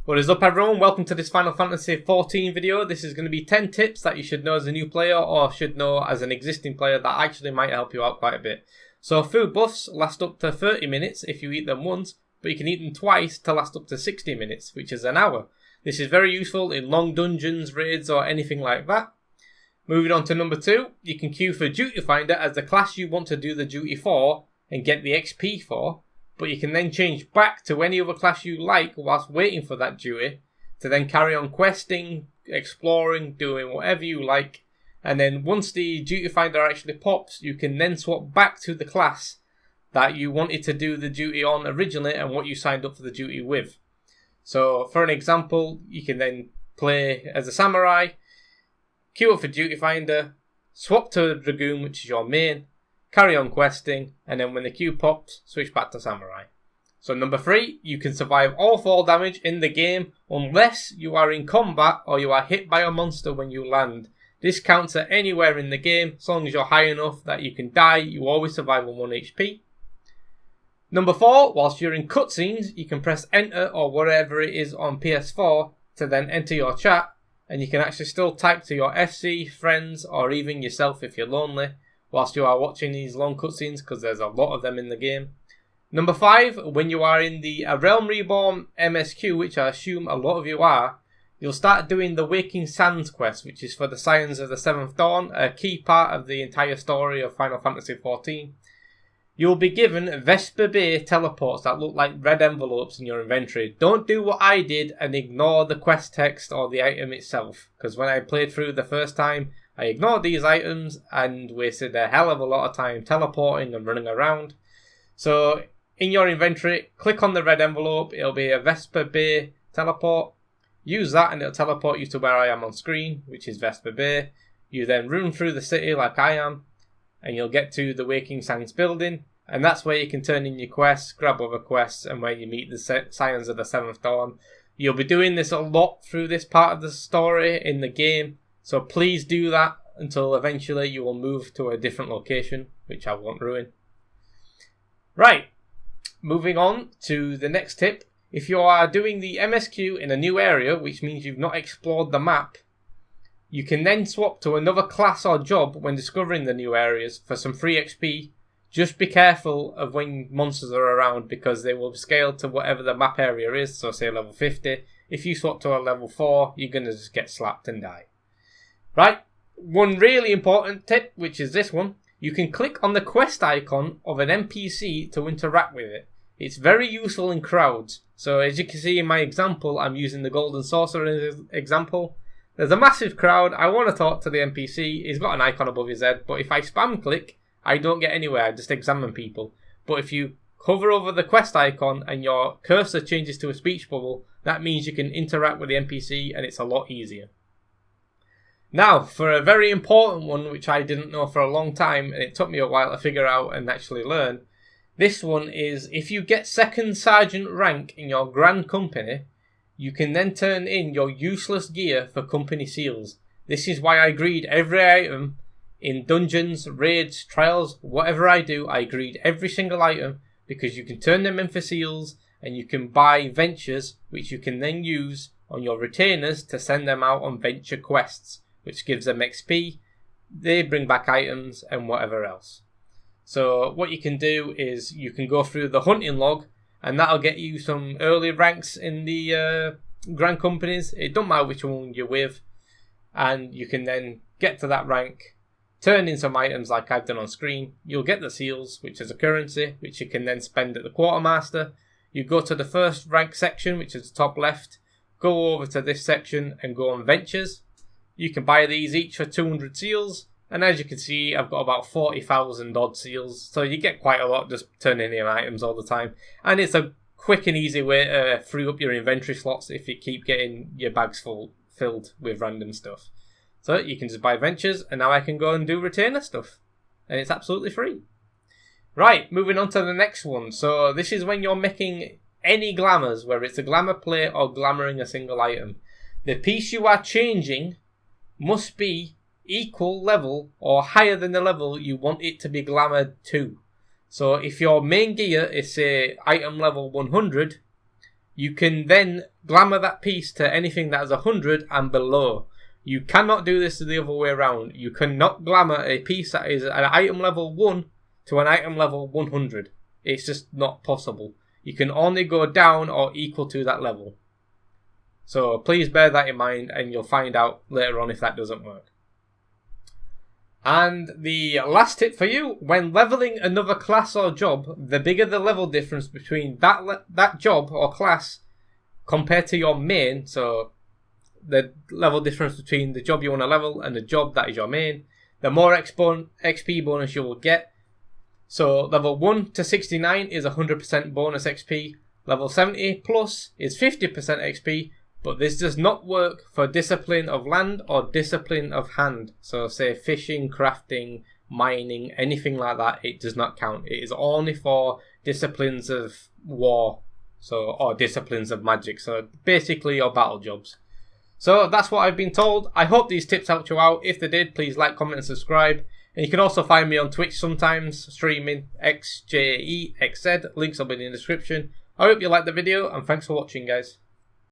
What is up everyone, welcome to this Final Fantasy XIV video. This is going to be 10 tips that you should know as a new player or should know as an existing player that actually might help you out quite a bit. So food buffs last up to 30 minutes if you eat them once, but you can eat them twice to last up to 60 minutes, which is an hour. This is very useful in long dungeons, raids or anything like that. Moving on to number 2, you can queue for Duty Finder as the class you want to do the duty for and get the XP for. But you can then change back to any other class you like whilst waiting for that duty to then carry on questing, exploring, doing whatever you like. And then once the duty finder actually pops, you can then swap back to the class that you wanted to do the duty on originally and what you signed up for the duty with. So for an example, you can then play as a samurai, queue up for duty finder, swap to a dragoon, which is your main, carry on questing, and then when the queue pops, switch back to samurai. So number 3, you can survive all fall damage in the game unless you are in combat or you are hit by a monster when you land. This counts at anywhere in the game, as long as you're high enough that you can die, you always survive on 1 HP. Number 4, whilst you're in cutscenes, you can press enter or whatever it is on PS4 to then enter your chat, and you can actually still type to your FC, friends, or even yourself if you're lonely, whilst you are watching these long cutscenes, because there's a lot of them in the game. Number 5, when you are in the Realm Reborn MSQ, which I assume a lot of you are, you'll start doing the Waking Sands quest, which is for the Scions of the Seventh Dawn, a key part of the entire story of Final Fantasy XIV. You'll be given Vesper Bay teleports that look like red envelopes in your inventory. Don't do what I did and ignore the quest text or the item itself, because when I played through the first time, I ignored these items and wasted a hell of a lot of time teleporting and running around. So in your inventory, click on the red envelope. It'll be a Vesper Bay teleport. Use that and it'll teleport you to where I am on screen, which is Vesper Bay. You then run through the city like I am, and you'll get to the Waking Sands building. And that's where you can turn in your quests, grab other quests, and where you meet the Scions of the Seventh Dawn. You'll be doing this a lot through this part of the story in the game. So please do that until eventually you will move to a different location, which I won't ruin. Right, moving on to the next tip. If you are doing the MSQ in a new area, which means you've not explored the map, you can then swap to another class or job when discovering the new areas for some free XP. Just be careful of when monsters are around because they will scale to whatever the map area is, so say level 50. If you swap to a level 4, you're going to just get slapped and die. Right, one really important tip, which is this one. You can click on the quest icon of an NPC to interact with it. It's very useful in crowds. So as you can see in my example, I'm using the Golden Sorcerer as an example. There's a massive crowd. I want to talk to the NPC. He's got an icon above his head, but if I spam click, I don't get anywhere. I just examine people. But if you hover over the quest icon and your cursor changes to a speech bubble, that means you can interact with the NPC and it's a lot easier. Now, for a very important one, which I didn't know for a long time, and it took me a while to figure out and actually learn. This one is, if you get second sergeant rank in your Grand Company, you can then turn in your useless gear for company seals. This is why I greed every item in dungeons, raids, trials, whatever I do, I greed every single item, because you can turn them in for seals, and you can buy ventures, which you can then use on your retainers to send them out on venture quests, which gives them XP, they bring back items and whatever else. So what you can do is you can go through the hunting log and that'll get you some early ranks in the Grand Companies. It don't matter which one you're with, and you can then get to that rank, turn in some items like I've done on screen. You'll get the seals, which is a currency, which you can then spend at the Quartermaster. You go to the first rank section, which is the top left, go over to this section and go on ventures. You can buy these each for 200 seals, and as you can see, I've got about 40,000 odd seals, so you get quite a lot just turning in items all the time. And it's a quick and easy way to free up your inventory slots if you keep getting your bags filled with random stuff. So you can just buy ventures, and now I can go and do retainer stuff, and it's absolutely free. Right, moving on to the next one. So this is when you're making any glamours, whether it's a glamour plate or glamouring a single item. The piece you are changing must be equal level or higher than the level you want it to be glamoured to. So if your main gear is, say, item level 100, you can then glamour that piece to anything that is 100 and below. You cannot do this the other way around. You cannot glamour a piece that is an item level 1 to an item level 100. It's just not possible. You can only go down or equal to that level. So please bear that in mind, and you'll find out later on if that doesn't work. And the last tip for you, when leveling another class or job, the bigger the level difference between that job or class compared to your main, so the level difference between the job you want to level and the job that is your main, the more XP bonus you will get. So level 1 to 69 is 100% bonus XP. Level 70 plus is 50% XP, but this does not work for discipline of land or discipline of hand. So say fishing, crafting, mining, anything like that, it does not count. It is only for disciplines of war, or disciplines of magic. So basically your battle jobs. So that's what I've been told. I hope these tips helped you out. If they did, please like, comment and subscribe. And you can also find me on Twitch sometimes, streaming XIV. Links will be in the description. I hope you liked the video, and thanks for watching, guys.